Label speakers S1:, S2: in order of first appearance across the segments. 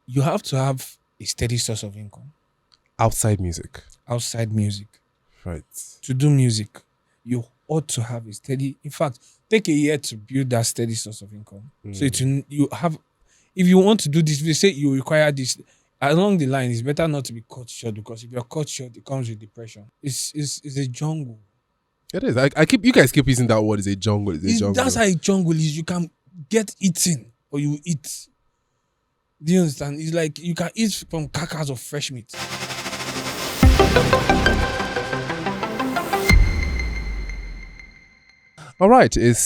S1: you have to have a steady source of income
S2: Outside music.
S1: outside music.
S2: Right.
S1: To do music, you ought to have a steady. In fact, take a year to build that steady source of income. So
S2: Mm.
S1: it's you have. If you want to do this, they say you require this. Along the line, it's better not to be cut short because if you're cut short, it comes with depression. It's a jungle.
S2: It is. I keep you guys keep using that word. Is a jungle. Is a
S1: That's
S2: jungle.
S1: how a jungle is. You can get eaten or you eat. Do you understand? It's like you can eat from carcass of fresh meat.
S2: All right, it's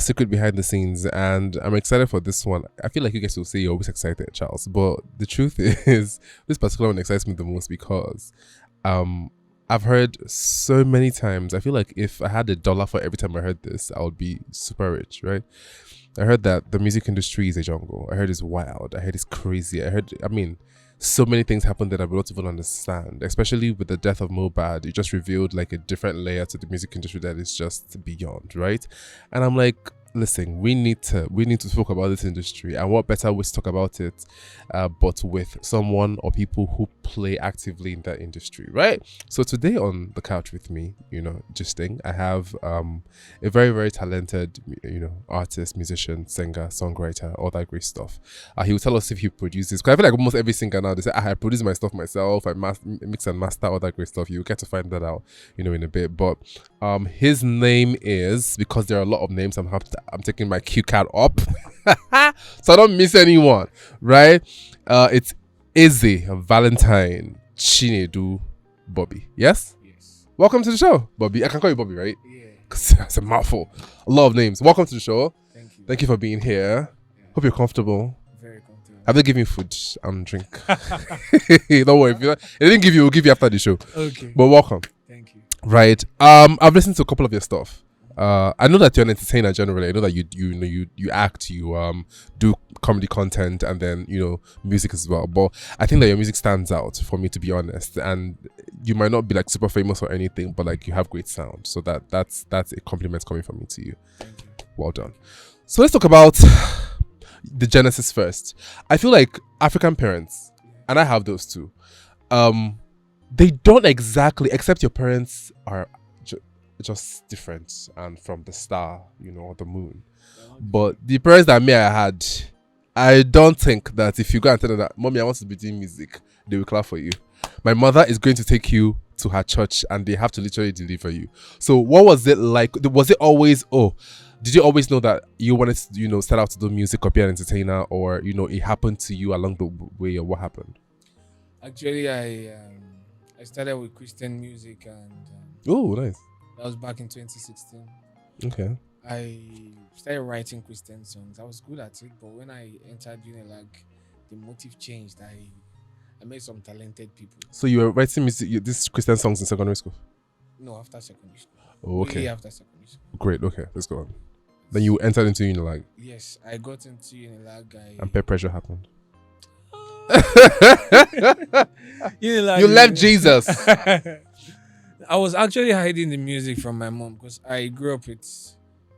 S2: secret behind the scenes, and I'm excited for this one. I feel like you guys will say you're always excited, Charles, but the truth is, this particular one excites me the most because um, I've heard so many times. I feel like if I had $1 for every time I heard this, I would be super rich, right? I heard that the music industry is a jungle. I heard it's wild. I heard it's crazy. I mean, so many things happened that I would not even understand, especially with the death of Mobad. It just revealed like a different layer to the music industry that is just beyond, right? And I'm like, listen, we need to talk about this industry, and what better way to talk about it but with someone or people who play actively in that industry, right? So today on the couch with me, just I have a very, very talented artist, musician, singer, songwriter, all that great stuff. He will tell us if he produces, because I feel like almost every singer now they say, I produce my stuff myself, I mix and master, all that great stuff. You get to find that out in a bit. But his name is, because there are a lot of names, I'm taking my cue card up so I don't miss anyone, right? It's Izzy Valentine Chinedu Bobby. Yes?
S1: Yes.
S2: Welcome to the show, Bobby. I can call you Bobby, right?
S1: Yeah.
S2: Because it's a mouthful. A lot of names. Welcome to the show.
S1: Thank you.
S2: Thank you for being here.
S1: Yeah.
S2: Hope you're comfortable.
S1: Very comfortable.
S2: Have they given you food and drink? Don't worry. If they didn't give you, we'll give you after the show.
S1: Okay.
S2: But welcome.
S1: Thank you.
S2: Right. I've listened to a couple of your stuff. I know that you're an entertainer generally. I know that you act, you do comedy content, and then music as well. But I think that your music stands out for me, to be honest. And you might not be like super famous or anything, but like you have great sound. So that's a compliment coming from me to you.
S1: Thank you.
S2: Well done. So let's talk about the genesis first. I feel like African parents, and I have those too. They don't exactly, except your parents are just different and from the star, or the moon. But the parents that I had, I don't think that if you go and tell them that, Mommy, I want to be doing music, they will clap for you. My mother is going to take you to her church and they have to literally deliver you. So what was it like? Was it always, did you always know that you wanted to, set out to do music or be an entertainer, or, it happened to you along the way, or what happened?
S1: Actually, I started with Christian music and
S2: Oh, nice.
S1: that was back in 2016.
S2: Okay.
S1: I started writing Christian songs. I was good at it, but when I entered Unilag, the motive changed. I met some talented people.
S2: So you were writing music, these Christian songs in secondary school?
S1: No, after secondary school.
S2: Oh, okay.
S1: Really after secondary school.
S2: Great. Okay, let's go on. Then you entered into Unilag.
S1: Yes, I got into Unilag.
S2: And peer pressure happened.
S1: Unilag,
S2: You left Jesus.
S1: I was actually hiding the music from my mom because I grew up with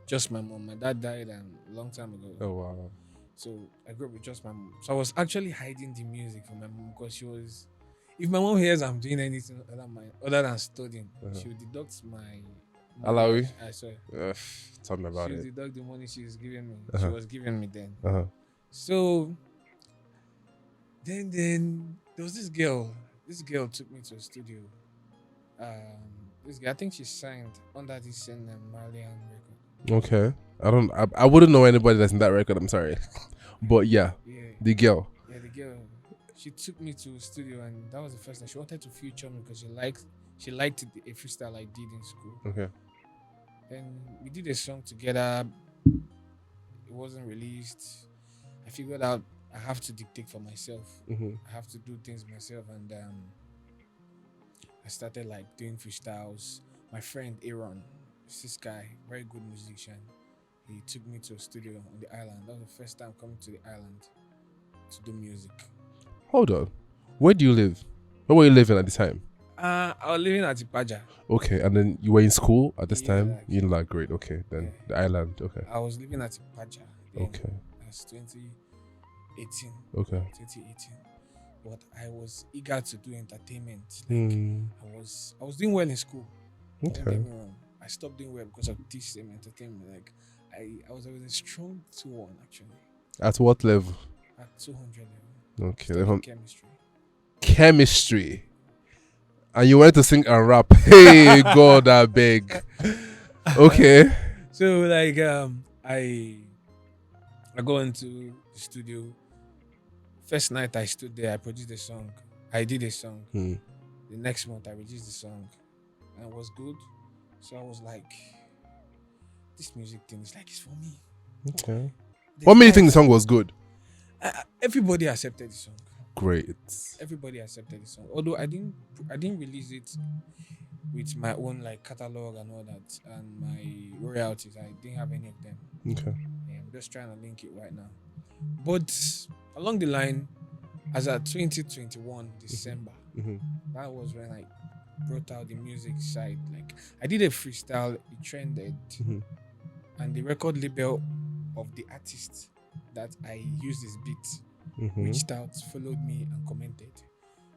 S1: just my mom. My dad died a long time ago.
S2: Oh wow.
S1: So I grew up with just my mom. So I was actually hiding the music from my mom because she was. If my mom hears I'm doing anything other than studying, she will deduct my.
S2: Alawi?
S1: I swear.
S2: Tell me about
S1: She will
S2: it.
S1: deduct the money she was giving me. She was giving me then.
S2: Uh-huh.
S1: So then there was this girl. This girl took me to a studio. This guy, I think she signed under this Malian record.
S2: Okay. I wouldn't know anybody that's in that record, I'm sorry. But yeah. The girl.
S1: Yeah, the girl. She took me to a studio and that was the first time. She wanted to feature me because she liked a freestyle I did in school.
S2: Okay.
S1: And we did a song together. It wasn't released. I figured out I have to dictate for myself.
S2: Mm-hmm.
S1: I have to do things myself, and I started like doing freestyles. My friend Aaron, this guy, very good musician. He took me to a studio on the island. That was the first time coming to the island to do music.
S2: Hold on. Where do you live? Where were you living at the time?
S1: I was living at Ipaja.
S2: Okay, and then you were in school at this time?
S1: Like,
S2: You like great, okay. Then the island, okay.
S1: I was living at Ipaja.
S2: Okay.
S1: That's 20. 18,
S2: Okay.
S1: 2018. But I was eager to do entertainment. Like
S2: Hmm.
S1: I was doing well in school. Don't get
S2: Okay.
S1: me wrong. I stopped doing well because of this same entertainment. Like I was always a strong 2-1 actually
S2: At what level?
S1: at 200 level.
S2: Okay.
S1: Studying chemistry.
S2: Chemistry. And you wanted to sing and rap. Hey, God, I beg. Okay.
S1: So like I go into the studio. First night I stood there, I produced a song. I did a song.
S2: Hmm.
S1: The next month I released the song. And it was good. So I was like, this music thing is like it's for me.
S2: Okay.
S1: There's
S2: What made you think the
S1: life.
S2: song was good?
S1: Everybody accepted the song.
S2: Great.
S1: Everybody accepted the song. Although I didn't release it with my own like catalog and all that and my royalties. I didn't have any of them.
S2: Okay.
S1: Yeah, I'm just trying to link it right now. But along the line, as at 2021 December,
S2: Hmm.
S1: that was when I brought out the music side. Like I did a freestyle, it trended,
S2: Hmm.
S1: and the record label of the artist that I used this beat
S2: Hmm.
S1: reached out, followed me, and commented.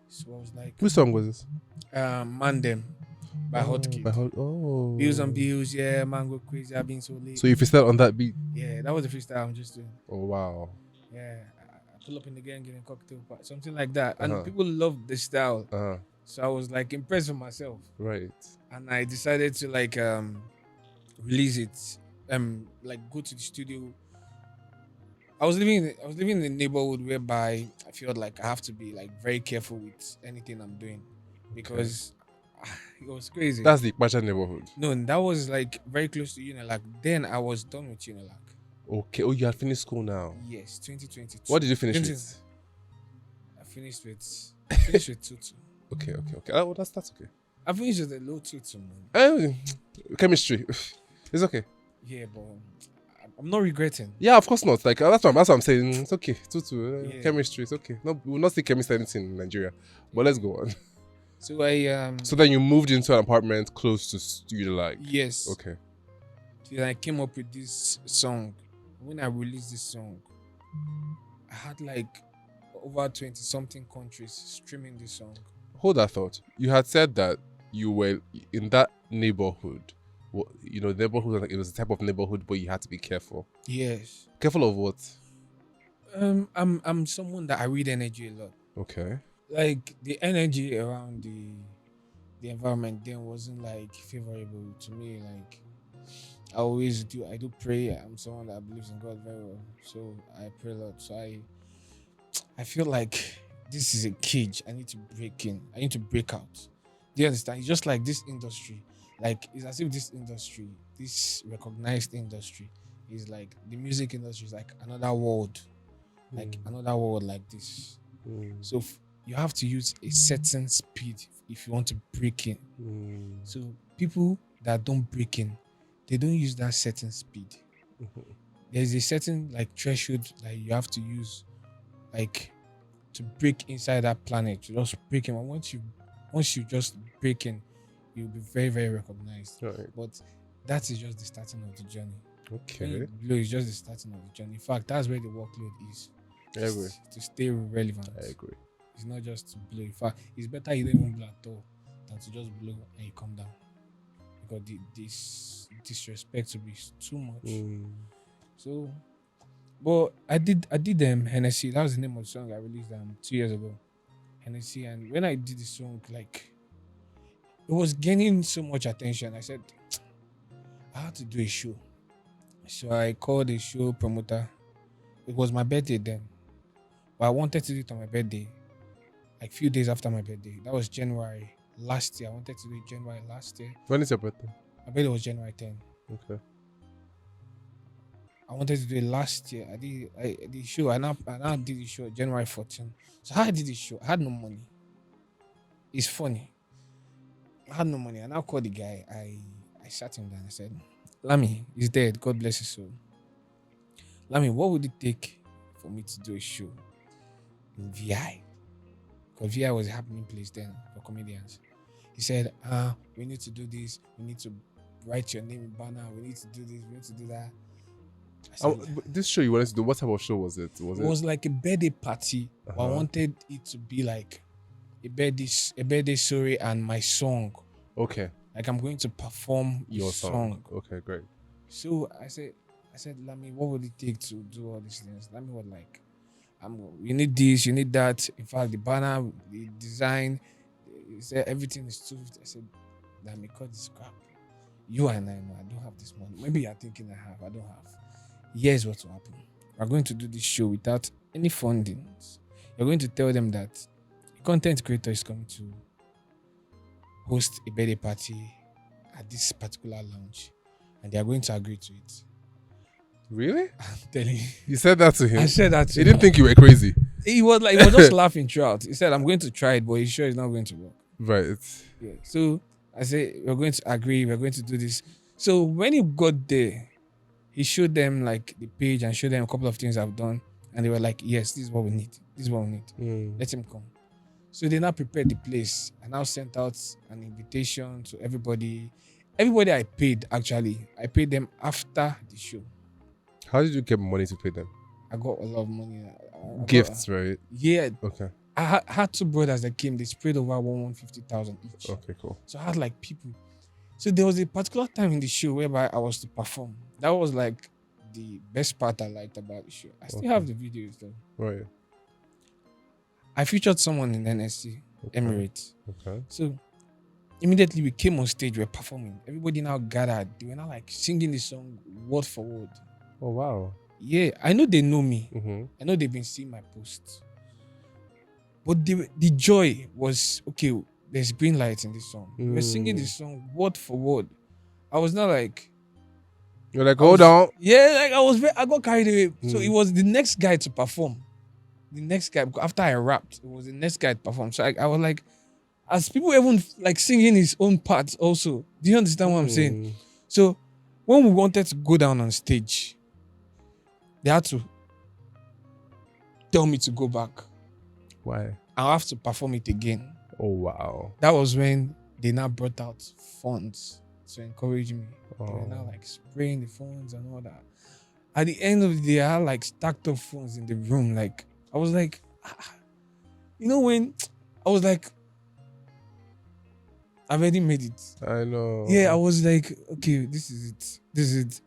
S1: So I was like,
S2: Which song was this?
S1: Man Them by Hot Kid. Bills on
S2: Oh.
S1: bills, yeah, mango crazy, I've been so late.
S2: So you freestyle on that beat?
S1: Yeah, that was the freestyle I'm just doing.
S2: Oh, wow.
S1: Yeah, I pull up in the game, getting cocktail, something like that. And
S2: Uh-huh.
S1: people loved the style.
S2: Uh-huh.
S1: So I was like impressed with myself.
S2: Right.
S1: And I decided to like release it. Like go to the studio. I was living in a neighborhood whereby I felt like I have to be like very careful with anything I'm doing because it was crazy.
S2: That's the Ikpacha neighborhood.
S1: No, that was like very close to Unilag. Then I was done with Unilag.
S2: Okay. Oh, you had finished school now.
S1: Yes, 2022.
S2: What did you finish
S1: 20
S2: with?
S1: I finished with tutu.
S2: Okay. Oh, well, that's okay.
S1: I finished with a low tutu, man.
S2: Chemistry. It's okay.
S1: Yeah, but I'm not regretting.
S2: Yeah, of course not. Like that's what I'm saying. It's okay.
S1: Yeah.
S2: Chemistry. It's okay. No, we will not see chemistry anything in Nigeria. But let's go on.
S1: So I
S2: So then you moved into an apartment close to studio, like.
S1: yes.
S2: Okay.
S1: Till I came up with this song. When I released this song, I had like over 20 something countries streaming this song.
S2: Hold that thought. You had said that you were in that neighborhood. Neighborhood. Like, it was a type of neighborhood, but you had to be careful.
S1: Yes.
S2: Careful of what?
S1: I'm someone that I read energy a lot.
S2: Okay.
S1: Like the energy around the environment then wasn't like favorable to me. Like I do pray. I'm someone that believes in God very well. So I pray a lot. So I feel like this is a cage. I need to break in. I need to break out. Do you understand? It's just like this industry. Like it's as if this industry, this recognized industry, is like the music industry is like another world. Like another world like this. So you have to use a certain speed if you want to break in. So people that don't break in, they don't use that certain speed. There's a certain like threshold that you have to use, like to break inside that planet. To just break in. And once you just break in, you'll be very very recognized.
S2: Right.
S1: But that is just the starting of the journey. When
S2: Okay.
S1: you blow is just the starting of the journey. In fact, that's where the workload is.
S2: I agree.
S1: To stay relevant.
S2: I agree.
S1: It's not just to blow. In fact, it's better you don't even blow at all than to just blow and you come down. Because this disrespect will be too much. So, but I did Hennessy. That was the name of the song I released 2 years ago. Hennessy, and when I did the song, like it was gaining so much attention. I said I had to do a show. So I called a show promoter. It was my birthday then. But I wanted to do it on my birthday. Like few days after my birthday. That was January last year. I wanted to do it January last year.
S2: When is your birthday?
S1: My birthday was January 10.
S2: Okay.
S1: I wanted to do it last year. I did the show. I now did the show January 14. So how I did the show, I had no money. It's funny. I had no money. I now called the guy. I sat him down. I said, Lami, he's dead. God bless his soul. Lami, what would it take for me to do a show in VI? Because VI was a happening place then for comedians. He said, we need to do this. We need to write your name in banner. We need to do this. We need to do that. I said,
S2: This show you wanted to do, what type of show was it?
S1: it was like a birthday party, but I
S2: Uh-huh.
S1: wanted it to be like a birthday story and my song.
S2: Okay,
S1: Like I'm going to perform
S2: your
S1: the
S2: song. Okay, great.
S1: So I said, Lami, what would it take to do all these things? Lami was like, you need this, you need that. In fact, the banner, the design, he said everything is 250. I said, Lami, cut this crap. You and I know I don't have this money. Maybe you're thinking I have. I don't have. Here's what will happen. We're going to do this show without any fundings. You're going to tell them that a content creator is coming to host a birthday party at this particular lounge, and they are going to agree to it.
S2: Really?
S1: I'm telling you.
S2: You said that to him?
S1: I said that to
S2: He
S1: him.
S2: didn't think you were crazy.
S1: He was just laughing throughout. He said, I'm going to try it, but he's sure it's not going to work.
S2: Right.
S1: Yeah. So I said, we're going to agree, we're going to do this. So when he got there, he showed them like the page and showed them a couple of things I've done. And they were like, yes, this is what we need. This is what we need. Let him come. So they now prepared the place. I now sent out an invitation to everybody. Everybody I paid, actually. I paid them after the show.
S2: How did you get money to pay them?
S1: I got a lot of money.
S2: Gifts, right?
S1: Yeah.
S2: Okay.
S1: I had two brothers that came. They sprayed over 150,000 each.
S2: Okay, cool.
S1: So I had like people. So there was a particular time in the show whereby I was to perform. That was like the best part I liked about the show. I still have the videos though.
S2: Right.
S1: I featured someone in NSC, Emirates.
S2: Okay.
S1: So immediately we came on stage, we were performing. Everybody now gathered. They were now like singing the song word for word.
S2: Oh, wow.
S1: Yeah, I know they know me.
S2: Mm-hmm.
S1: I know they've been seeing my posts. But the joy was, okay, there's green light in this song. We were singing this song word for word. I was not like...
S2: You're like, hold on.
S1: Yeah, like I got carried away. So it was the next guy to perform. The next guy, after I rapped, it was the next guy to perform. So I was like, as people even like singing his own parts also. Do you understand what I'm saying? So when we wanted to go down on stage, they had to tell me to go back.
S2: Why?
S1: I'll have to perform it again.
S2: Oh, wow.
S1: That was when they now brought out funds to encourage me. They were now like spraying the phones and all that. At the end of the day, I had like stacked up phones in the room. Like, I was like, you know, when I was like, I've already made it.
S2: I know.
S1: Yeah, I was like, okay, this is it. This is it.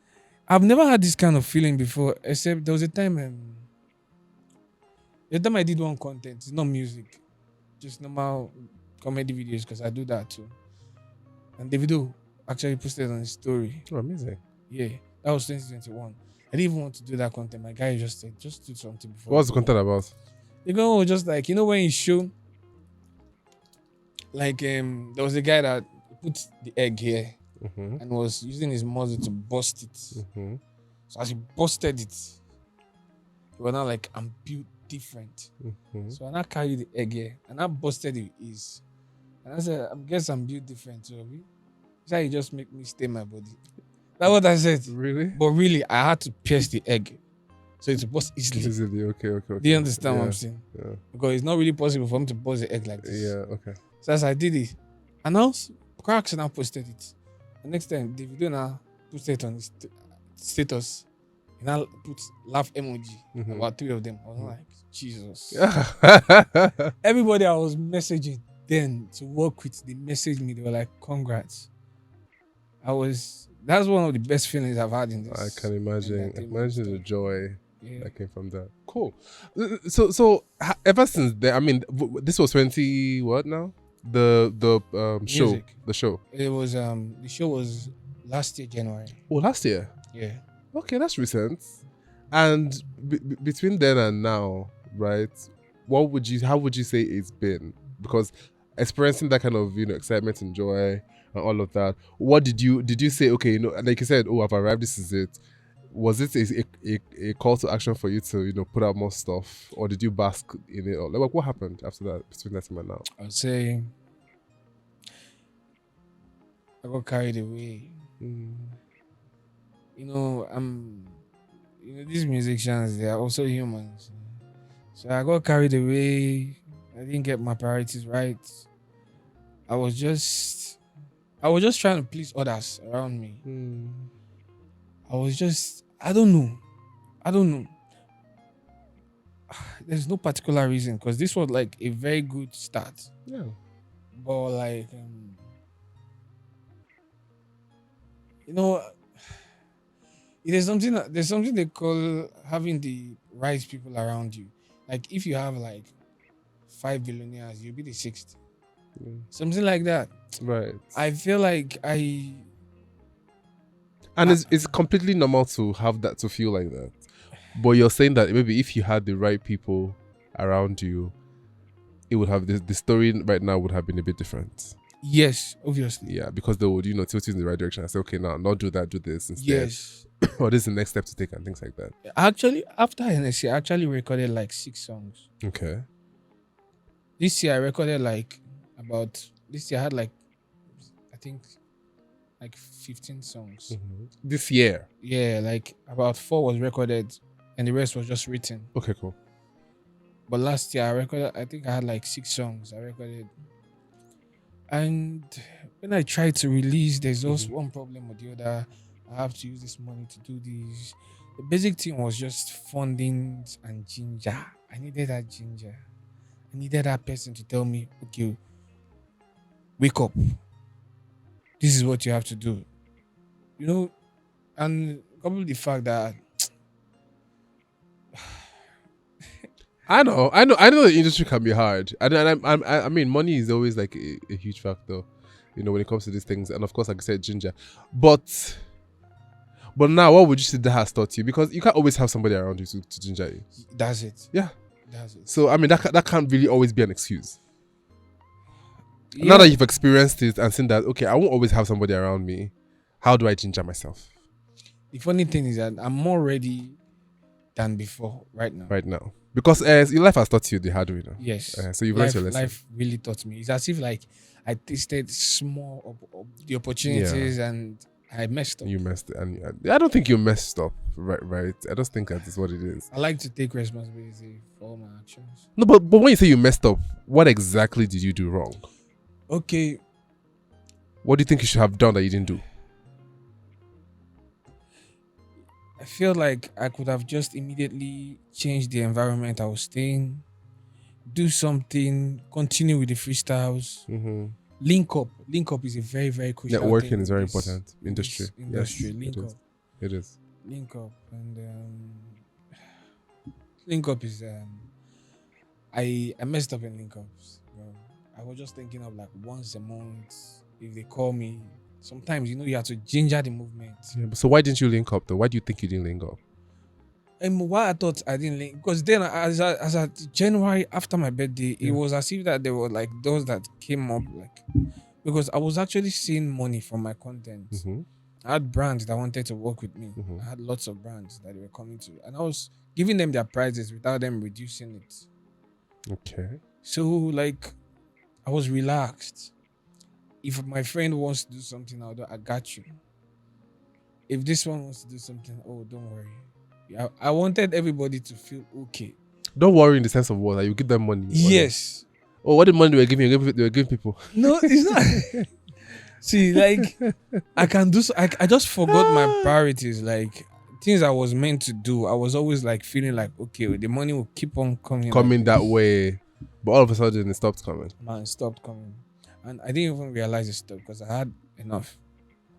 S1: I've never had this kind of feeling before, except there was a time, I did one content. It's not music, just normal comedy videos, because I do that too. And the video actually posted on his story.
S2: Oh, amazing.
S1: Yeah, that was 2021. I didn't even want to do that content. My guy just said, just do something before.
S2: What's the content about?
S1: You go just like, you know, when you show, like, there was a guy that put the egg here and was using his muzzle to bust it. So as he busted it, he was now like, I'm built different. So I now carried the egg here and I busted it is. And I said, I guess I'm built different. So he just make me stay my body. That's what I said.
S2: Really?
S1: But really, I had to pierce the egg. So it's bust easily.
S2: Easily, okay.
S1: Do you understand what I'm saying?
S2: Yeah.
S1: Because it's not really possible for me to bust the egg like this.
S2: Yeah, okay.
S1: So as I did it, and now Cracks now posted it. The next time, the video now posted it on his status. He now put laugh emoji. About 3 of them. I was like, Jesus. Everybody I was messaging then to work with, they messaged me. They were like, congrats. That's one of the best feelings I've had in this.
S2: I can imagine. Imagine the joy that came from that. Cool. So ever since then, I mean, this was 20 what now? The show.
S1: Music.
S2: The show.
S1: It was the show was last year January.
S2: Oh, last year.
S1: Yeah.
S2: Okay, that's recent. And between then and now, right? How would you say it's been? Because experiencing that kind of excitement and joy and all of that, what did you say? Okay, like you said, oh, I've arrived. This is it. Was it a call to action for you to put out more stuff, or did you bask in it? Or like, what happened after that between that time and now?
S1: I would say I got carried away. These musicians, they are also humans. So I got carried away. I didn't get my priorities right. I was just trying to please others around me. I I don't know. I don't know. There's no particular reason because this was like a very good start.
S2: Yeah.
S1: But like, you know, there's something they call having the right people around you. Like if you have like 5 billionaires, you'll be the sixth.
S2: Mm.
S1: Something like that.
S2: Right.
S1: I feel like
S2: And
S1: I
S2: it's completely normal to have that, to feel like that. But you're saying that maybe if you had the right people around you, it would have the story right now would have been a bit different.
S1: yes, obviously.
S2: Yeah, because they would, tilt you in the right direction and say, okay, now not do that, do this instead.
S1: Yes.
S2: Or this is the next step to take and things like that.
S1: Actually, after NSC, I actually recorded like 6 songs.
S2: Okay.
S1: This year I recorded this year I had like I think like 15 songs.
S2: This year.
S1: Yeah, like about 4 was recorded and the rest was just written.
S2: Okay, cool.
S1: But last year I think I had like 6 songs I recorded. And when I tried to release, there's also one problem or the other. I have to use this money to do this. The basic thing was just funding and ginger. I needed that ginger. I needed that person to tell me, okay, wake up. This is what you have to do. And probably the fact that
S2: I know the industry can be hard. I mean, money is always like a huge factor, when it comes to these things. And of course, like I said, ginger. But now, what would you say that has taught you? Because you can't always have somebody around you to ginger you.
S1: that's it.
S2: Yeah.
S1: That's it.
S2: So, I mean, that can't really always be an excuse.
S1: Yeah.
S2: Now that you've experienced it and seen that, okay, I won't always have somebody around me. How do I ginger myself?
S1: The funny thing is that I'm more ready than before right now.
S2: Right now. Because your life has taught you the hard way now.
S1: Yes.
S2: So you've learned your lesson.
S1: Life really taught me. It's as if like I tasted small of the opportunities and I messed up.
S2: You messed it. And I don't think you messed up, right? I just think that is what it is.
S1: I like to take responsibility for all my actions.
S2: No, but when you say you messed up, what exactly did you do wrong?
S1: Okay.
S2: What do you think you should have done that you didn't do?
S1: I feel like I could have just immediately changed the environment I was staying, do something, continue with the freestyles, link up. Link up is a very, very crucial
S2: Networking
S1: thing
S2: is very
S1: in this-
S2: important.
S1: in
S2: Industry.
S1: this industry.
S2: Yes,
S1: Link
S2: it
S1: up.
S2: is. It is.
S1: Link up. And link up is I messed up in link ups. I was just thinking of like once a month if they call me. Sometimes you have to ginger the movement.
S2: Yeah, so why didn't you link up though? Why do you think you didn't link up?
S1: And why I thought I didn't link, because then as at January after my birthday, it was as if that there were like those that came up like, because I was actually seeing money from my content. I had brands that wanted to work with me. I had lots of brands that they were coming to, and I was giving them their prices without them reducing it.
S2: Okay.
S1: So like, I was relaxed. If my friend wants to do something, I got you. If this one wants to do something, oh, don't worry. I wanted everybody to feel okay.
S2: Don't worry in the sense of what? Like you give them money.
S1: Yes.
S2: Oh, what the money they were giving? They were giving people.
S1: No, it's not. See, like I can do. I just forgot my priorities. Like things I was meant to do. I was always like feeling like, okay, the money will keep on coming.
S2: Coming that way, but all of a sudden it stopped coming.
S1: Man, it stopped coming, and I didn't even realize it stopped because I had enough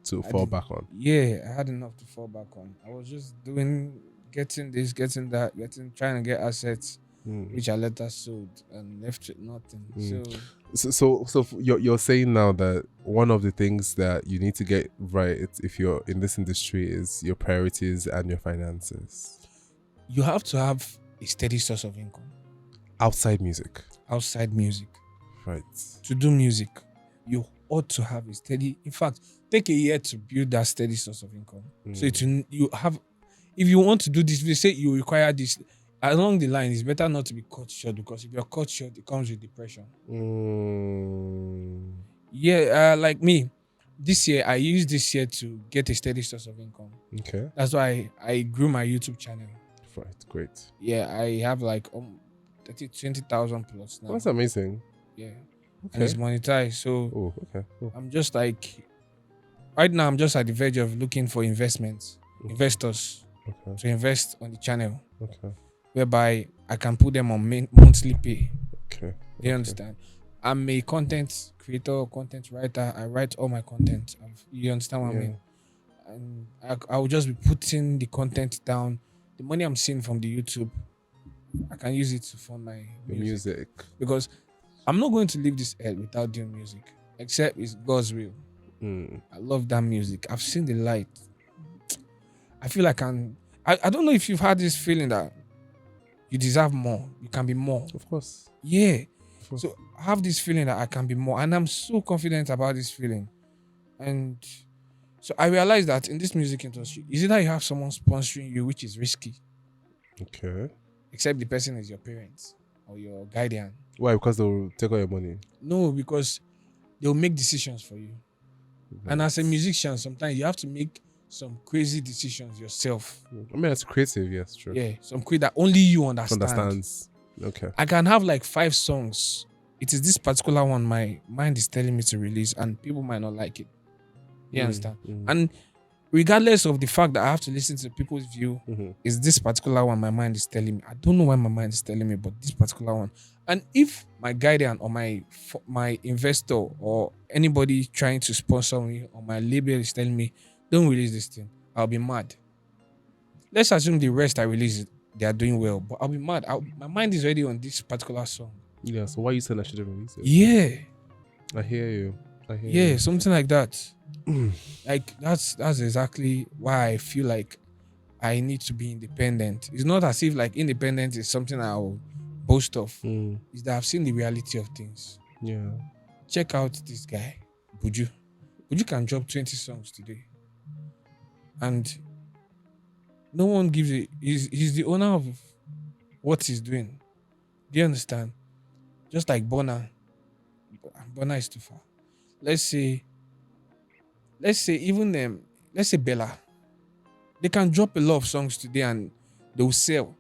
S2: to fall back on.
S1: Yeah, I had enough to fall back on. I was just getting this, getting that, trying to get assets, which I later sold and left with nothing.
S2: So you're saying now that one of the things that you need to get right if you're in this industry is your priorities and your finances.
S1: You have to have a steady source of income.
S2: Outside music.
S1: Right.
S2: To
S1: do music, you ought to have a steady. In fact, take a year to build that steady source of income. So you have. If you want to do this, if they say you require this, along the line, it's better not to be cut short, because if you're cut short, it comes with depression. Yeah, like me, this year, I used this year to get a steady source of income.
S2: Okay.
S1: That's why I grew my YouTube channel.
S2: Right, great.
S1: Yeah, I have like 20,000 plus now.
S2: That's amazing.
S1: Yeah. Okay. And it's monetized. So
S2: okay. Cool.
S1: I'm just like, right now, I'm just at the verge of looking for investors.
S2: Okay.
S1: to invest on the channel,
S2: Okay.
S1: whereby I can put them on monthly pay.
S2: Okay.
S1: Do you understand? I'm a content creator, content writer. I write all my content. You understand what I
S2: Yeah.
S1: mean? And I will just be putting the content down. The money I'm seeing from the YouTube, I can use it to fund my
S2: Your
S1: music,
S2: music.
S1: because I'm not going to leave this earth without doing music, except it's God's will.
S2: Mm.
S1: I love that music. I've seen the light. I feel like I don't know if you've had this feeling that you deserve more. You can be more.
S2: Of course.
S1: Yeah.
S2: Of course.
S1: So I have this feeling that I can be more. And I'm so confident about this feeling. And so I realized that in this music industry, is it that you have someone sponsoring you, which is risky,
S2: Okay.
S1: except the person is your parents or your guardian.
S2: Why? Because they'll take all your money.
S1: No, because they'll make decisions for you. And as a
S2: Right.
S1: musician, sometimes you have to make some crazy decisions yourself.
S2: I mean, that's creative. Yes, true.
S1: Yeah, some crazy that only you understand.
S2: Understands. Okay.
S1: I can have like 5 songs. It is this particular one my mind is telling me to release, and people might not like it. You understand? And regardless of the fact that I have to listen to people's view, is this particular one my mind is telling me. I don't know why my mind is telling me, but this particular one. And if my guardian or my investor or anybody trying to sponsor me or my label is telling me, don't release this thing, I'll be mad. Let's assume the rest I release it, they are doing well, but I'll be mad. My mind is already on this particular song.
S2: Yeah. So why you saying I shouldn't release it?
S1: Yeah.
S2: I hear you.
S1: Yeah, something like that. Like that's exactly why I feel like I need to be independent. It's not as if like independence is something I'll boast of. It's that I've seen the reality of things.
S2: Yeah.
S1: Check out this guy, Buju. Buju can drop 20 songs today. And no one gives it. He's the owner of what he's doing. Do you understand? Just like Bona. Bona is too far. Let's say even let's say Bella. They can drop a lot of songs today and they will sell.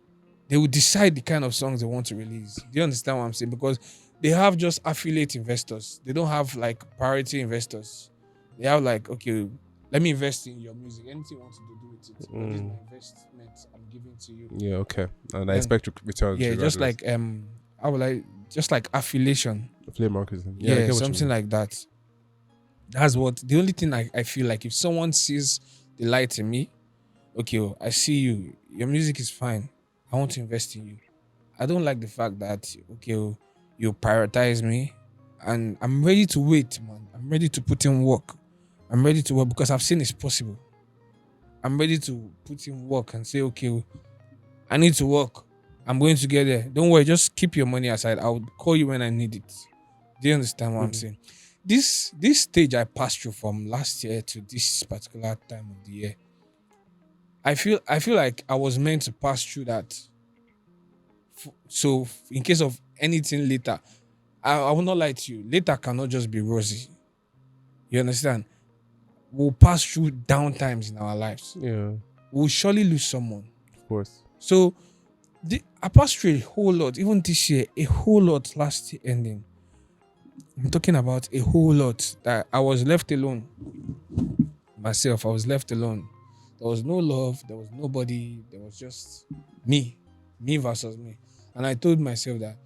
S1: They will decide the kind of songs they want to release. Do you understand what I'm saying? Because they have just affiliate investors. They don't have like priority investors. They have like, okay, let me invest in your music. Anything you want to do with it. But this is my investment I'm giving to you.
S2: Yeah. Okay. And I expect returns.
S1: Yeah,
S2: regardless.
S1: just like I would like just like affiliation.
S2: Affiliate marketing.
S1: Yeah,
S2: I get what you
S1: something
S2: mean.
S1: like that. That's what the only thing I feel like if someone sees the light in me, okay, oh, I see you, your music is fine. I want to invest in you. I don't like the fact that okay, oh, you prioritize me and I'm ready to wait, man. I'm ready to put in work. I'm ready to work because I've seen it's possible. I'm ready to put in work and say, okay, oh, I need to work. I'm going to get there. Don't worry, just keep your money aside. I'll call you when I need it. Do you understand what I'm saying? This stage I passed through from last year to this particular time of the year. I feel like I was meant to pass through that. So in case of anything later, I will not lie to you. Later cannot just be rosy. You understand? We'll pass through down times in our lives.
S2: Yeah.
S1: We'll surely lose someone.
S2: Of course.
S1: So I passed through a whole lot, even this year, a whole lot last year ending. I'm talking about a whole lot that I was left alone. Myself, I was left alone. There was no love, there was nobody, there was just me versus me. And I told myself that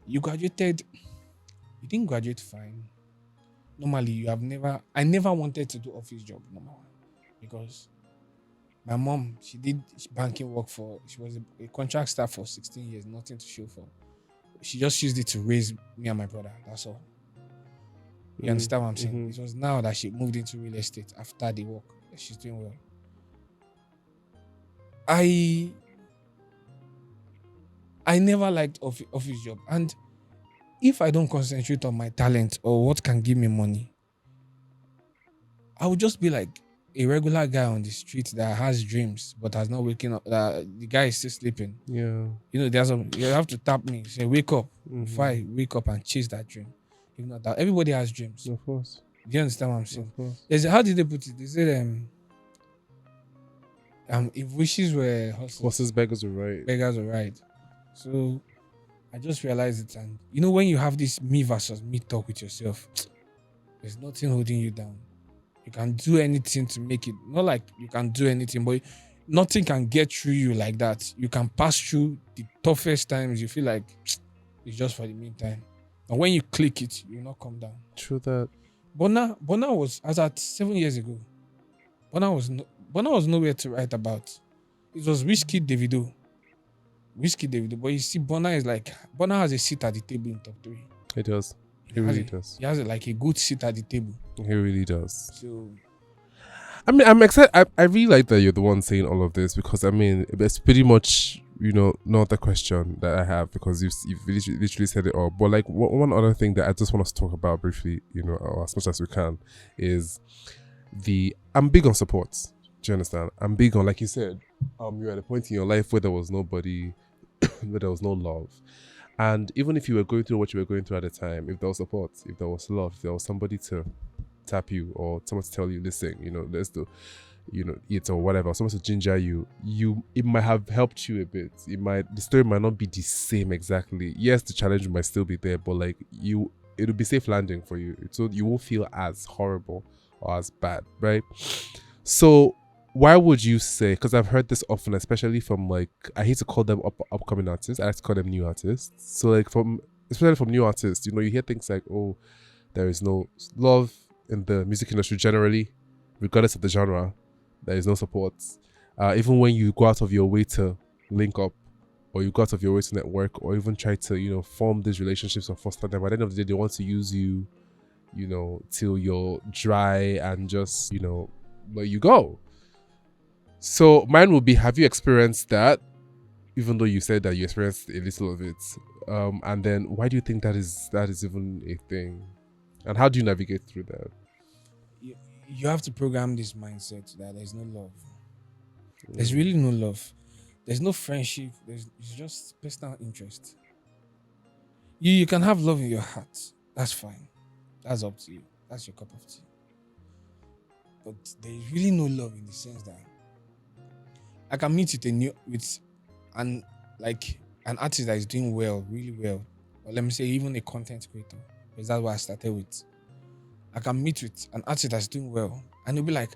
S1: you didn't graduate fine. Normally, I never wanted to do office job, number one, because my mom, she did banking work she was a contract staff for 16 years, nothing to show for. She just used it to raise me and my brother. That's all. You understand what I'm saying? It was now that she moved into real estate after the work. She's doing well. I never liked office job. And if I don't concentrate on my talent or what can give me money, I would just be like a regular guy on the street that has dreams but has not waking up. The guy is still sleeping.
S2: Yeah.
S1: You know, you have to tap me, say, wake up. Before I wake up and chase that dream. If not that, everybody has dreams.
S2: Of course.
S1: Do you understand what I'm saying?
S2: Of course.
S1: How did they put it? They said, if wishes were
S2: Horses, beggars are right.
S1: beggars are right. So I just realized it. And you know, when you have this me versus me talk with yourself, there's nothing holding you down. You can do anything to make it. Not like you can do anything, but nothing can get through you like that. You can pass through the toughest times. You feel like it's just for the meantime. And when you click it, you will not come down.
S2: True that.
S1: Bona was, as at 7 years ago, Bona was nowhere to write about. It was Whiskey Davido. But you see, Bona has a seat at the table in top 3.
S2: He does. He really does.
S1: He has like a good seat at the table.
S2: He really does.
S1: So,
S2: I mean, I'm excited. I really like that you're the one saying all of this, because I mean, it's pretty much, not the question that I have, because you've literally said it all. But like one other thing that I just want us to talk about briefly, or as much as we can, is I'm big on support. Do you understand? I'm big on, like you said, you're at a point in your life where there was nobody, where there was no love. And even if you were going through what you were going through at the time, if there was support, if there was love, if there was somebody to tap you, or someone to tell you, listen, let's do, it or whatever, someone to ginger you, it might have helped you a bit. The story might not be the same exactly. Yes, the challenge might still be there, but like it'll be safe landing for you. So you won't feel as horrible or as bad, right? So why would you say, because I've heard this often, especially from like, I hate to call them upcoming artists, I like to call them new artists. So like especially from new artists, you hear things like, oh, there is no love in the music industry generally, regardless of the genre. There is no support. Even when you go out of your way to link up, or you go out of your way to network, or even try to, form these relationships or foster them, at the end of the day, they want to use you, till you're dry and just, let you go. So mine will be, have you experienced that? Even though you said that you experienced a little of it. And then why do you think that is even a thing? And how do you navigate through that?
S1: You have to program this mindset that there's no love. There's really no love. There's no friendship. It's just personal interest. You can have love in your heart. That's fine. That's up to you. That's your cup of tea. But there's really no love in the sense that I can meet with an artist that is doing well, really well. Or let me say even a content creator. Because that's what I started with. I can meet with an artist that's doing well, and it'll be like,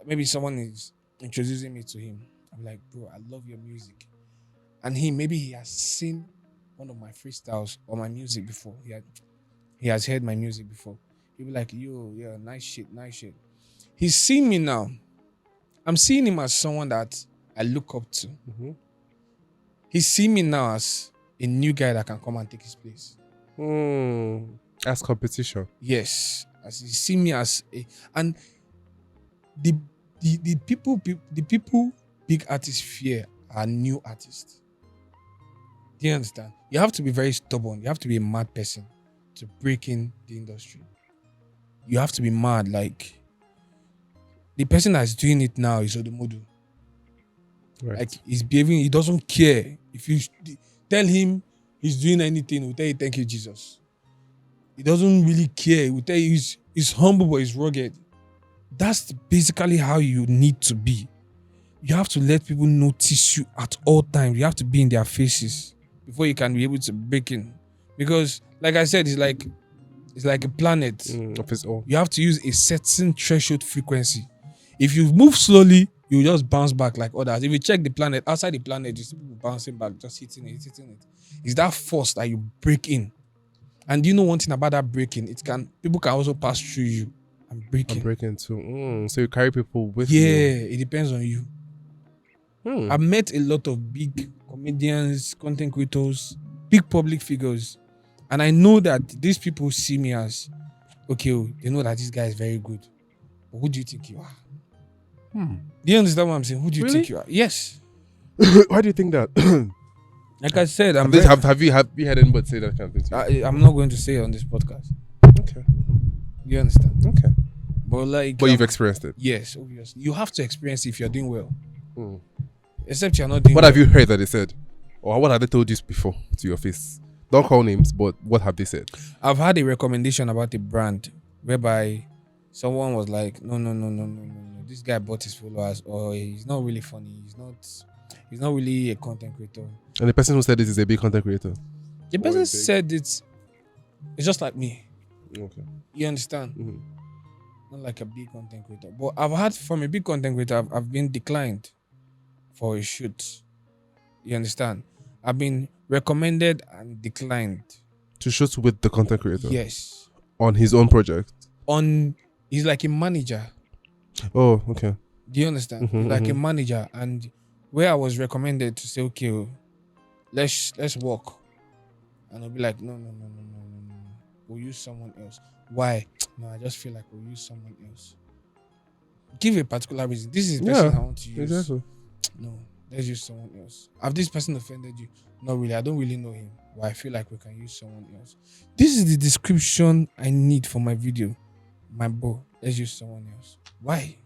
S1: maybe someone is introducing me to him. I'm like, bro, I love your music. And maybe he has seen one of my freestyles or my music before. He has heard my music before. He'll be like, yo, yeah, nice shit. He's seen me now. I'm seeing him as someone that I look up to.
S2: Mm-hmm.
S1: He's seen me now as a new guy that can come and take his place.
S2: As competition.
S1: Yes. As he see me as and the people big artists fear are new artists. Do you understand? You have to be very stubborn. You have to be a mad person to break in the industry. You have to be mad. Like, the person that's doing it now is ODUMODU.
S2: Right.
S1: Like, he's behaving, he doesn't care. If you tell him he's doing anything, he'll tell you, thank you, Jesus. He doesn't really care. He will tell you he's humble, but he's rugged. That's basically how you need to be. You have to let people notice you at all times. You have to be in their faces before you can be able to break in. Because, like I said, it's like a planet
S2: of its own.
S1: You have to use a certain threshold frequency. If you move slowly, you just bounce back like others. If you check the planet, outside the planet, you see people bouncing back, just hitting it. It's that force that you break in. And you know one thing about that breaking? People can also pass through you and break in.
S2: I'm breaking too. So you carry people with
S1: you.
S2: you.
S1: Yeah, it depends on you. I've met a lot of big comedians, content creators, big public figures. And I know that these people see me as, okay, they know that this guy is very good. But who do you think you are? Do you understand what I'm saying? Who do you think you are? Yes.
S2: Why do you think that?
S1: Like I said,
S2: have you had anybody say that kind of thing to you?
S1: I'm not going to say it on this podcast.
S2: Okay.
S1: You understand?
S2: Okay.
S1: But
S2: you've experienced it.
S1: Yes, obviously. You have to experience it if you're doing well. Except you're not doing
S2: What
S1: well.
S2: have you heard that they said? Or what have they told you before to your face? Don't call names, but what have they said?
S1: I've had a recommendation about a brand whereby someone was like, no. This guy bought his followers, or he's not really funny. He's not really a content creator.
S2: And the person who said this is a big content creator.
S1: The person said it's just like me.
S2: Okay.
S1: You understand?
S2: Mm-hmm.
S1: not like a big content creator. But I've had from a big content creator, I've been declined for a shoot. You understand? I've been recommended and declined.
S2: To shoot with the content creator
S1: Yes.
S2: on his own project.
S1: On he's like a manager.
S2: Oh, okay.
S1: Do you understand? He's like a manager, and where I was recommended to say, okay, let's work. And I'll be like, no. We'll use someone else. Why? No, I just feel like we'll use someone else. Give a particular reason. This is the person I want to use.
S2: Exactly.
S1: No, let's use someone else. Have this person offended you? Not really. I don't really know him. But I feel like we can use someone else. This is the description I need for my video. My bro, let's use someone else. Why?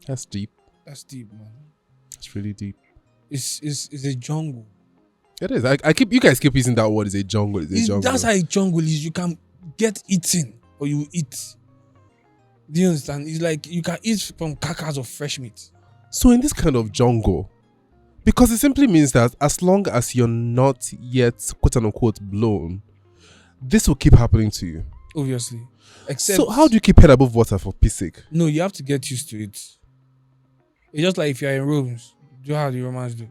S2: That's deep.
S1: That's deep, man.
S2: That's really deep.
S1: It's a jungle.
S2: It is. You guys keep using that word. It's a jungle. It's a jungle.
S1: That's how a jungle is. You can get eaten or you eat. Do you understand? It's like you can eat from carcass of fresh meat.
S2: So in this kind of jungle, because it simply means that as long as you're not yet quote unquote blown, this will keep happening to you.
S1: Obviously. Except,
S2: so how do you keep head above water for peace sake?
S1: No, you have to get used to it. It's just like if you're in rooms, do how the Romans do.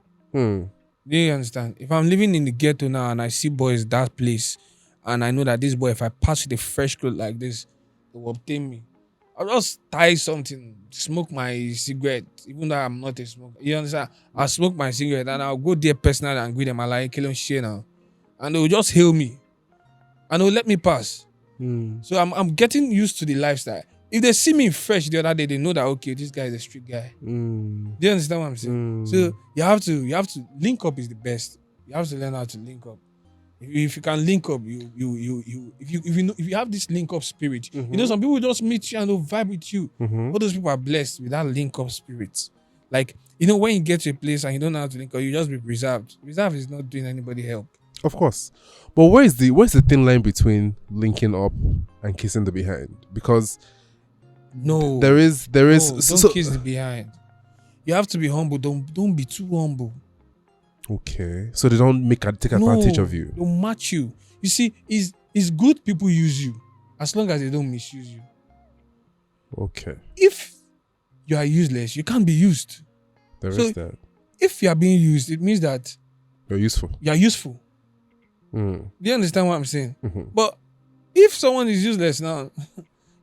S1: Do you understand? If I'm living in the ghetto now and I see boys that place, and I know that this boy, if I pass with a fresh clothes like this, they will obtain me. I'll just tie something, smoke my cigarette, even though I'm not a smoker. You understand? I'll smoke my cigarette and I'll go there personally and greet them. I like killing shit now. And they'll just hail me. And they'll let me pass. So I'm getting used to the lifestyle. If they see me fresh the other day, they know that okay, this guy is a street guy. Do you understand what I'm saying? So you have to link up is the best. You have to learn how to link up. If you can link up, if you have this link up spirit, you know some people just meet you and they'll vibe with you. All those people are blessed with that link up spirit. Like when you get to a place and you don't know how to link up, you just be reserved. Reserved is not doing anybody help.
S2: Of course, but where's the thin line between linking up and kissing the behind? Because there is.
S1: Don't kiss the behind. You have to be humble. Don't be too humble.
S2: Okay, so they don't take advantage of you.
S1: They'll match you. You see, it's good people use you as long as they don't misuse you.
S2: Okay.
S1: If you are useless, you can't be used.
S2: There is that.
S1: If you are being used, it means that
S2: you're useful.
S1: You are useful. Do you understand what I'm saying? But if someone is useless now,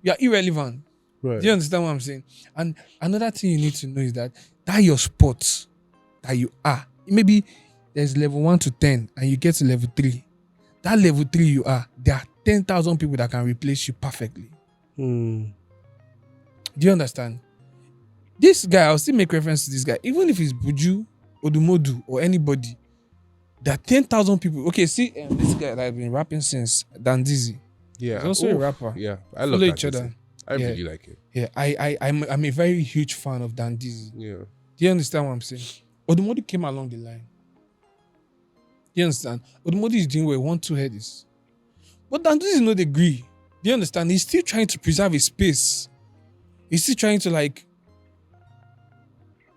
S1: you are irrelevant.
S2: Right.
S1: Do you understand what I'm saying? And another thing you need to know is that your spot that you are, maybe there's level 1 to 10 and you get to level 3. That level 3 you are, there are 10,000 people that can replace you perfectly. Do you understand? This guy, I'll still make reference to this guy. Even if it's Buju, Odumodu, or anybody, there are 10,000 people. Okay, see, this guy that I've been rapping since, Dandizi.
S2: Yeah.
S1: He's also a rapper.
S2: Yeah. I love
S1: each other.
S2: I really like it.
S1: Yeah, I'm a very huge fan of Dandizi.
S2: Yeah.
S1: Do you understand what I'm saying? Odumodu came along the line. Do you understand? Odumodu is doing well, 1-2 headies. But Dandizi is not agree. Do you understand? He's still trying to preserve his space. He's still trying to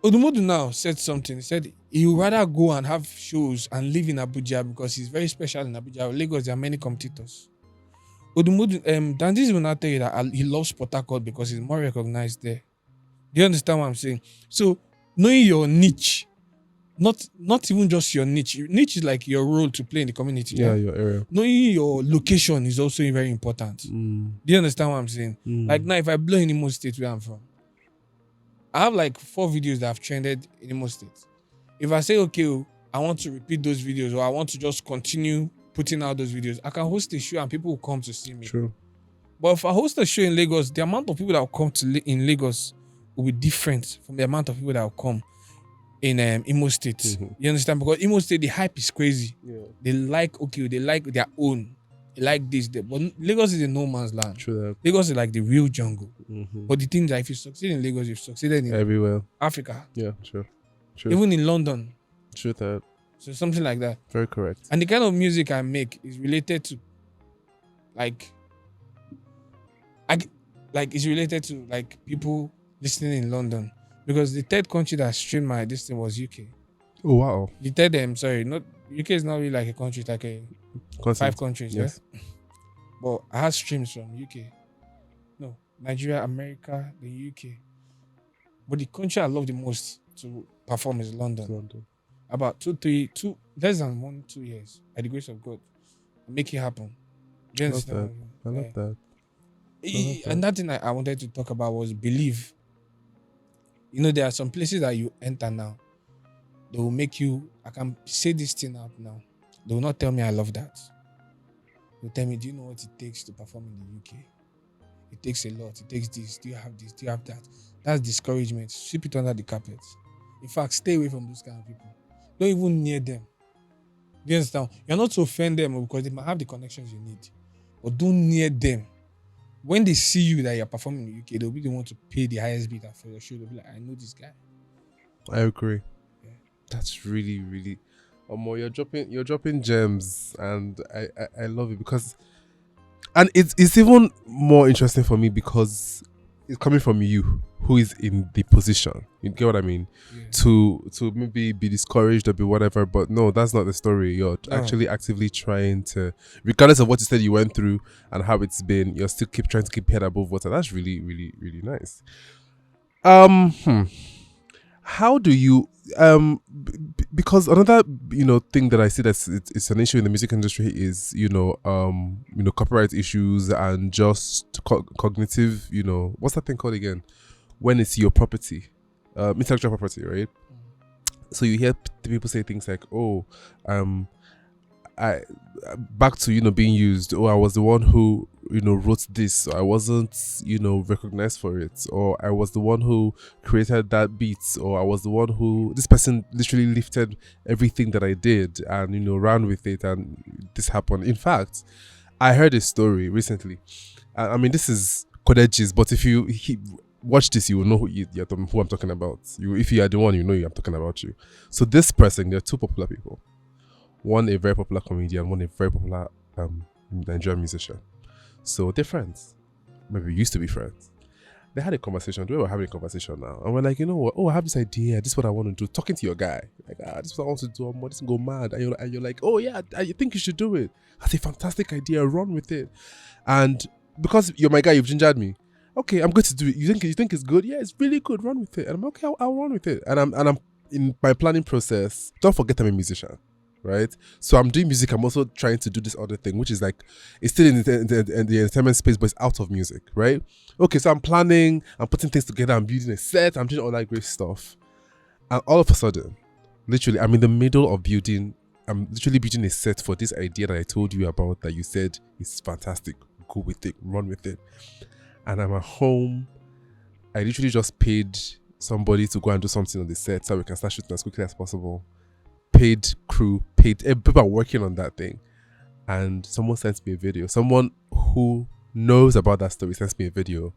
S1: Odumodu now said something. He said he would rather go and have shows and live in Abuja because he's very special in Abuja. Lagos, there are many competitors. Odumodu, Dandizi will not tell you that he loves Port Harcourt because he's more recognized there. Do you understand what I'm saying? So, knowing your niche, not even just your niche. Niche is like your role to play in the community.
S2: Yeah, your area.
S1: Knowing your location is also very important. Do you understand what I'm saying? Like now, if I blow in Imo State where I'm from, I have 4 videos that have trended in Imo State. If I say, okay, I want to repeat those videos or I want to just continue putting out those videos, I can host a show and people will come to see me.
S2: True.
S1: But if I host a show in Lagos, the amount of people that will come in Lagos will be different from the amount of people that will come in Imo State. You understand? Because Imo State, the hype is crazy.
S2: Yeah.
S1: They like their own. They like this. But Lagos is a no man's land.
S2: True.
S1: Lagos is like the real jungle. But the thing is that if you succeed in Lagos, you've succeeded in
S2: everywhere.
S1: Africa.
S2: Yeah, true.
S1: Even in London.
S2: True that.
S1: So something like that.
S2: Very correct.
S1: And the kind of music I make is related to it's related to people listening in London. Because the third country that streamed my this thing was UK.
S2: Oh wow.
S1: The third not UK is not really like a country, it's like a 5 countries, yes. Yeah? But I had streams from UK. Nigeria, America, the UK. But the country I love the most to perform is
S2: It's
S1: London.
S2: London.
S1: About 2, 3, 2 less than 1, 2 years, by the grace of God, I make it happen. Do you
S2: I love
S1: understand what
S2: that.
S1: I mean?
S2: I love
S1: Yeah.
S2: that. I love that.
S1: Another thing I wanted to talk about was belief. You know, there are some places that you enter now. They will make you. I can say this thing out now. They will not tell me I love that. They'll tell me, do you know what it takes to perform in the UK? It takes a lot. It takes this. Do you have this? Do you have that? That's discouragement. Sweep it under the carpet. In fact, stay away from those kind of people. Don't even near them. Do you understand? You're not to offend them because they might have the connections you need. But don't near them. When they see you that you're performing in the UK, they'll be the one to pay the highest bidder for your show. They'll be like, I know this guy.
S2: I agree.
S1: Yeah.
S2: That's really, really. You're dropping gems, and I love it because, and it's even more interesting for me because it's coming from you who is in the position. You get what I mean?
S1: Yeah.
S2: To maybe be discouraged or be whatever, but no, that's not the story. You're
S1: No.
S2: actually actively trying to, regardless of what you said you went through and how it's been, you're still keep trying to keep head above water. That's really, really, really nice. Um, hmm. How do you because another thing that I see that's it's an issue in the music industry is copyright issues and just cognitive, what's that thing called again, when it's your property, intellectual property, right? So you hear people say things like, oh, I back to being used. Oh, I was the one who wrote this. Or I wasn't recognized for it. Or I was the one who created that beat. Or I was the one who this person literally lifted everything that I did and ran with it. And this happened. In fact, I heard a story recently. I mean, this is cottages, but if you watch this, you will know who I'm talking about. If you are the one, I'm talking about you. So this person, they're two popular people. One a very popular comedian, one a very popular Nigerian musician. So they're friends. Maybe we used to be friends. They had a conversation. We were having a conversation now. And we're like, you know what? Oh, I have this idea. This is what I want to do. Talking to your guy. Like, this is what I want to do. I'm just go mad. And you're like, oh yeah, I think you should do it. That's a fantastic idea. Run with it. And because you're my guy, you've gingered me. Okay, I'm going to do it. You think it's good? Yeah, it's really good. Run with it. And I'm okay. I'll run with it. And I'm in my planning process. Don't forget I'm a musician. Right, so I'm doing music. I'm also trying to do this other thing, which is like it's still in the entertainment space, but it's out of music, right? Okay, so I'm planning, I'm putting things together, I'm building a set, I'm doing all that great stuff, and all of a sudden, literally, I'm in the middle of building. I'm literally building a set for this idea that I told you about that you said is fantastic. Go with it, run with it, and I'm at home. I literally just paid somebody to go and do something on the set so we can start shooting as quickly as possible. Paid crew, people are working on that thing, and someone sends me a video. Someone who knows about that story sends me a video,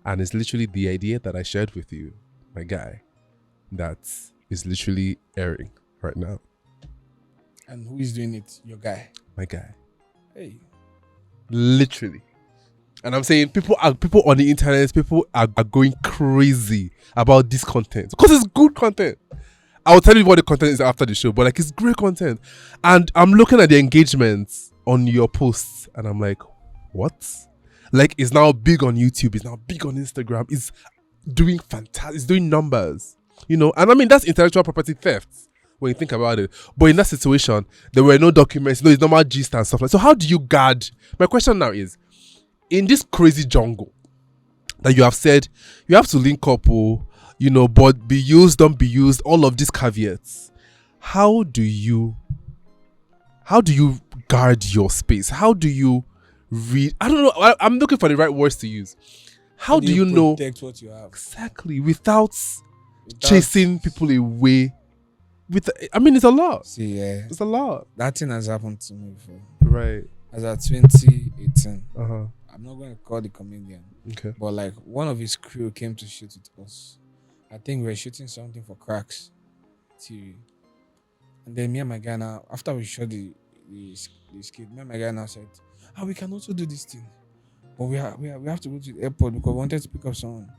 S2: and it's literally the idea that I shared with you, my guy, that is literally airing right now.
S1: And who is doing it? Your guy.
S2: My guy,
S1: Hey.
S2: literally. And I'm saying people on the internet, people are going crazy about this content because it's good content. I'll tell you what the content is after the show, but like it's great content. And I'm looking at the engagements on your posts and I'm like, what? Like it's now big on YouTube, it's now big on Instagram, it's doing fantastic, it's doing numbers, and I mean that's intellectual property theft when you think about it. But in that situation, there were no documents, it's normal gist and stuff like. So how do you guard? My question now is, in this crazy jungle that you have said, you have to link up, but be used, don't be used, all of these caveats. How do you guard your space? How do you read? I don't know. I'm looking for the right words to use. How do you know
S1: protect what you have
S2: exactly without chasing people away? It's a lot.
S1: See, yeah,
S2: It's a lot.
S1: that thing has happened to me before.
S2: Right.
S1: As at 2018, I'm not going to call the comedian,
S2: Okay.
S1: but like one of his crew came to shoot with us. I think we were shooting something for Cracks TV. And then me and my guy now, after we shot the skit, me and my guy now said, we can also do this thing. But we have to go to the airport because we wanted to pick up someone.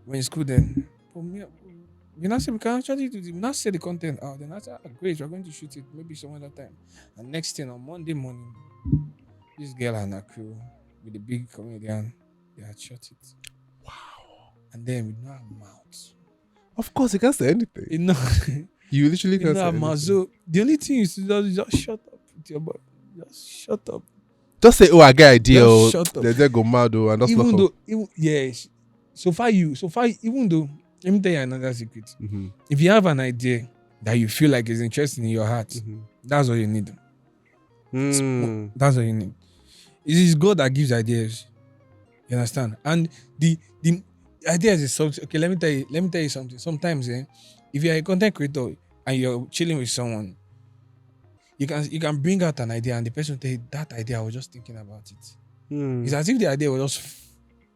S1: When it's cool then. But we now said we can actually do this. We now say the content out. Then I said, great, we're going to shoot it maybe some other time. And next thing on Monday morning, this girl and her crew with the big comedian they had shot it. And then we know our mouth.
S2: Of course, you can't say anything.
S1: You know,
S2: You literally
S1: we
S2: can't
S1: know
S2: say
S1: our
S2: anything.
S1: mouth. So the only thing is to just shut up with your boy. Just shut up.
S2: Just say, oh, I get idea.
S1: Just
S2: Oh,
S1: shut up.
S2: they go mad, oh, and just lock
S1: Even
S2: up.
S1: though, yes. So far, even though, let me tell you another secret.
S2: Mm-hmm.
S1: If you have an idea that you feel like is interesting in your heart,
S2: Mm-hmm.
S1: that's all you need.
S2: Mm.
S1: That's all you need. It is God that gives ideas. You understand? And the ideas is something. Okay, let me tell you something. Sometimes, if you're a content creator and you're chilling with someone, you can bring out an idea and the person will tell you that idea I was just thinking about it.
S2: Mm.
S1: It's as if the idea was just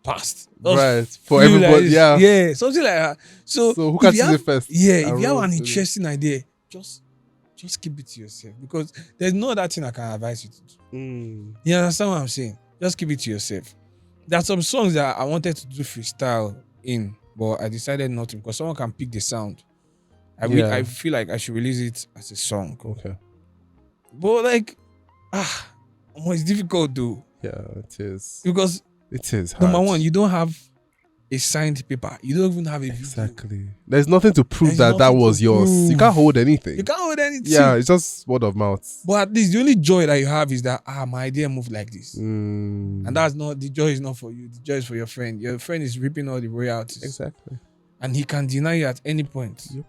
S1: passed.
S2: Right.
S1: Just
S2: For
S1: flew like
S2: everybody,
S1: this.
S2: yeah.
S1: Yeah, something like that. So
S2: who
S1: if
S2: catches
S1: you have,
S2: it first?
S1: if you have
S2: roll
S1: an
S2: with it.
S1: interesting idea, just keep it to yourself because there's no other thing I can advise you to do.
S2: Mm.
S1: You understand what I'm saying? Just keep it to yourself. There are some songs that I wanted to do freestyle in, but I decided not to because someone can pick the sound. I feel like I should release it as a song.
S2: Okay.
S1: But like, it's difficult though
S2: Yeah, it is.
S1: because
S2: It is hard.
S1: number one, you don't have a signed paper. You don't even have a video.
S2: Exactly. There's nothing to prove
S1: There's
S2: that
S1: nothing
S2: was
S1: to
S2: yours. You
S1: prove.
S2: can't hold anything.
S1: You can't hold anything.
S2: Yeah, it's just word of mouth.
S1: But at least the only joy that you have is that my idea moved like this.
S2: Mm.
S1: And that's not the joy is not for you. The joy is for your friend. Your friend is reaping all the royalties.
S2: Exactly.
S1: And he can deny you at any point.
S2: Yep.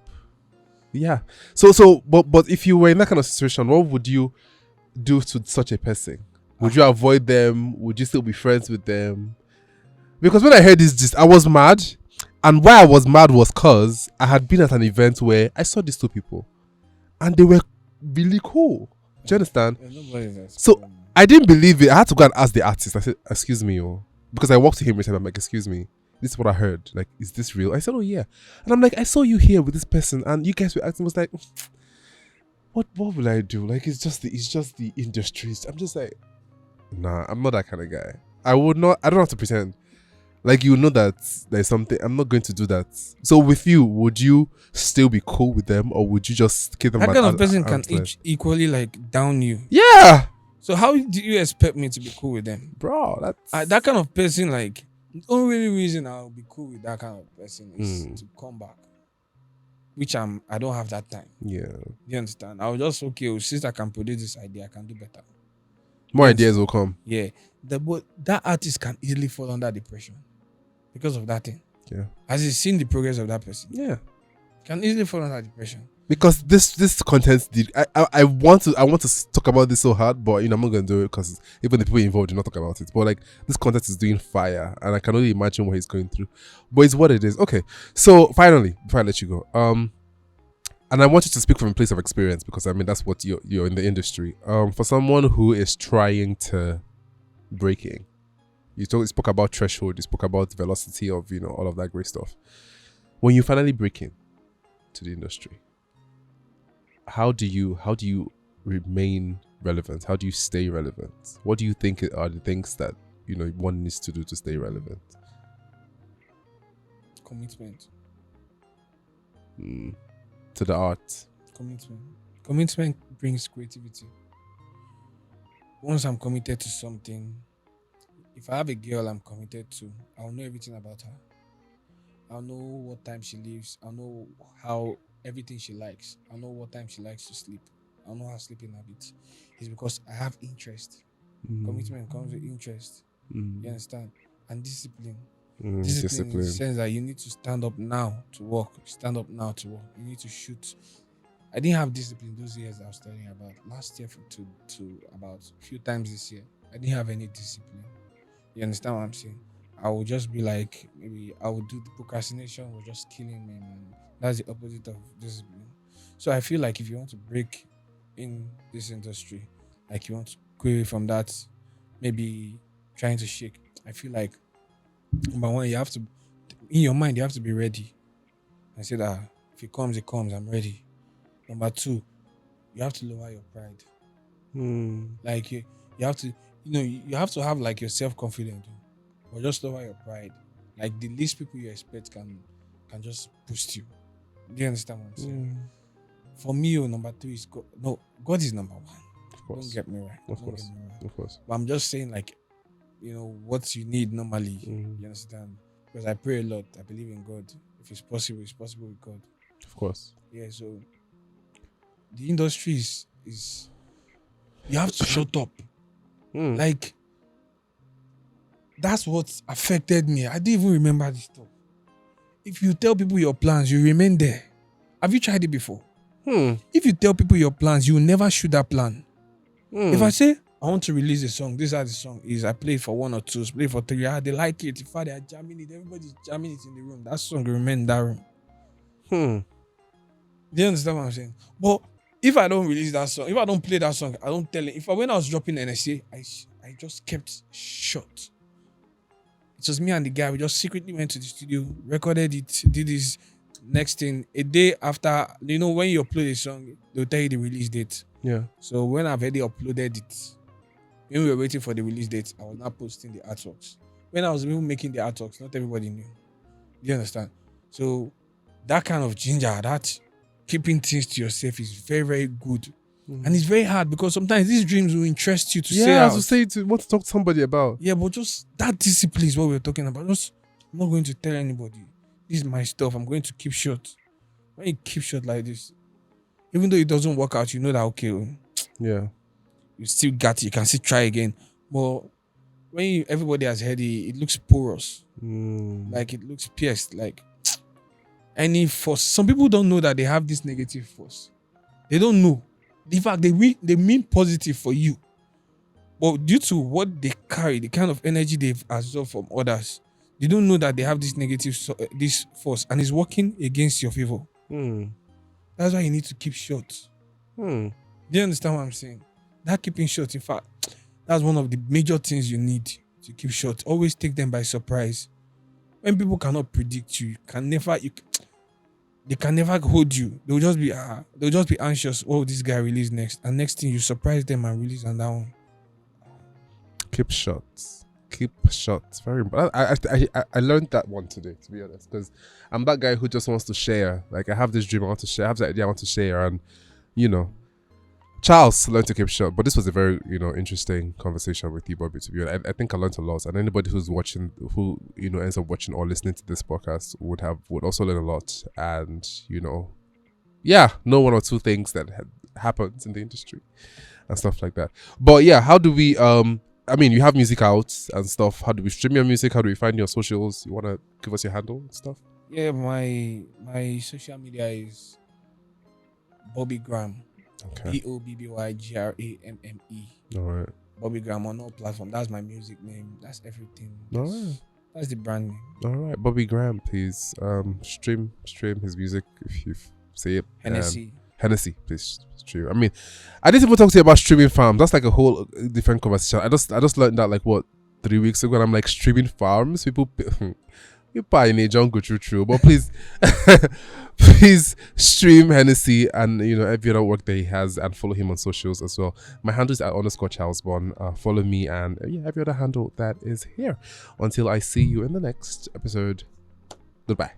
S2: Yeah. But if you were in that kind of situation, what would you do to such a person? Would you avoid them? Would you still be friends with them? Because when I heard this gist, I was mad. And why I was mad was because I had been at an event where I saw these two people. And they were really cool. Do you understand? So I didn't believe it. I had to go and ask the artist. I said, excuse me, because I walked to him recently. I'm like, excuse me, this is what I heard. Like, is this real? I said, oh yeah. And I'm like, I saw you here with this person, and you guys were acting. Was like, what will I do? Like, it's just the industry. I'm just like, nah, I'm not that kind of guy. I don't have to pretend. Like, you know that there's something. I'm not going to do that. So with you, would you still be cool with them, or would you just give them
S1: that kind of person can equally like down you?
S2: Yeah.
S1: So how do you expect me to be cool with them,
S2: bro? That's
S1: that kind of person. Like, the only reason I'll be cool with that kind of person is to come back, which I don't have that time.
S2: Yeah.
S1: You understand? I'll just since I can produce this idea, I can do better.
S2: More ideas will come.
S1: Yeah. But that artist can easily fall under depression because of that thing.
S2: Yeah.
S1: Has he seen the progress of that person?
S2: Yeah.
S1: Can easily fall under depression.
S2: Because this content I want to talk about this so hard, but I'm not gonna do it because even the people involved do not talk about it. But like, this content is doing fire, and I can only imagine what he's going through. But it's what it is. Okay. So finally, before I let you go, and I want you to speak from a place of experience because I mean that's what you're in the industry. For someone who is trying to break in, you spoke about threshold, you spoke about velocity of all of that great stuff. When you finally break in to the industry, how do you remain relevant? How do you stay relevant? What do you think are the things that one needs to do to stay relevant?
S1: Commitment.
S2: To the art.
S1: Commitment brings creativity. Once I'm committed to something, if I have a girl I'm committed to, I'll know everything about her. I'll know what time she leaves. I'll know how everything she likes. I'll know what time she likes to sleep. I'll know her sleeping habits. It's because I have interest. Commitment comes with interest. You understand? And discipline. Discipline in the sense that you need to stand up now to work. Stand up now to work. You need to shoot. I didn't have discipline those years I was telling you about. Last year to about a few times this year, I didn't have any discipline. You understand what I'm saying? I would just be like, maybe I would do the procrastination was just killing me, man. That's the opposite of discipline. So I feel like if you want to break in this industry, like you want to go away from that, maybe trying to shake, I feel like number one, you have to, in your mind, you have to be ready. I said, if it comes, I'm ready. Number two, you have to lower your pride. Like you have to, you have to have like your self-confidence, or just lower your pride. Like the least people you expect can just boost you. Do you understand what I'm saying? For me, number two is God. No, God is number one.
S2: Of course.
S1: Don't get me right.
S2: Of course.
S1: But I'm just saying, like, what you need normally.
S2: Mm.
S1: You understand? Because I pray a lot. I believe in God. If it's possible with God.
S2: Of course.
S1: Yeah. So the industry is you have to shut up.
S2: Mm.
S1: Like that's what affected me. I didn't even remember this stuff. If you tell people your plans, you remain there. Have you tried it before? If you tell people your plans, you will never shoot that plan. If I say I want to release a song, this is how the song is. I play it for 1 or 2, play it for 3. They like it. In fact, they are jamming it. Everybody's jamming it in the room. That song will remain in that room. Do you understand what I'm saying? But if I don't release that song, if I don't play that song, I don't tell it. When I was dropping NSA, I just kept shut. It was me and the guy. We just secretly went to the studio, recorded it, did this next thing. A day after, when you upload a song, they'll tell you the release date.
S2: Yeah.
S1: So when I've already uploaded it, when we were waiting for the release date, I was not posting the artworks. When I was even making the artworks, not everybody knew. Do you understand? So that kind of ginger, that keeping things to yourself is very, very good. And it's very hard because sometimes these dreams will interest you to say out.
S2: Yeah, to say to want to talk to somebody about.
S1: Yeah, but just that discipline is what we're talking about. Just, I'm not going to tell anybody. This is my stuff. I'm going to keep short. When you keep short like this, even though it doesn't work out, you know that, okay,
S2: yeah,
S1: you still got it. You can still try again. But when everybody has heard it looks porous. Like it looks pierced. Like any force. Some people don't know that they have this negative force. They don't know. In fact, they mean positive for you. But due to what they carry, the kind of energy they've absorbed from others, they don't know that they have this negative, this force, and it's working against your favor. That's why you need to keep short. Do you understand what I'm saying? That keeping short, in fact, that's one of the major things you need to keep short. Always take them by surprise. When people cannot predict you, they can never hold you. They'll just be anxious. Oh, this guy released next, and next thing you surprise them and release on that one.
S2: Keep short. Keep short. Very important. I learned that one today, to be honest, because I'm that guy who just wants to share. Like, I have this dream I want to share. I have this idea I want to share, and Charles learned to keep short. But this was a very interesting conversation with you, Bobby. To be honest, I think I learned a lot, and anybody who's watching, who ends up watching or listening to this podcast would also learn a lot, and know 1 or 2 things that happens in the industry and stuff like that. But yeah, how do we you have music out and stuff. How do we stream your music? How do we find your socials? You want to give us your handle and stuff?
S1: Yeah, my social media is Bobbygramme.
S2: Okay.
S1: Bobbygramme.
S2: All right.
S1: Bobbygramme on all platforms. That's my music name. That's everything.
S2: All right.
S1: That's the brand name.
S2: All right. Bobbygramme, please stream his music if you say it. Hennessy, please stream. I didn't even talk to you about streaming farms. That's like a whole different conversation. I just learned that 3 weeks ago, and I'm like, streaming farms. People, you buy in a jungle, true. But please, please stream Hennessy and every other work that he has, and follow him on socials as well. My handle is @_CharlesBon. Follow me and every other handle that is here. Until I see you in the next episode. Goodbye.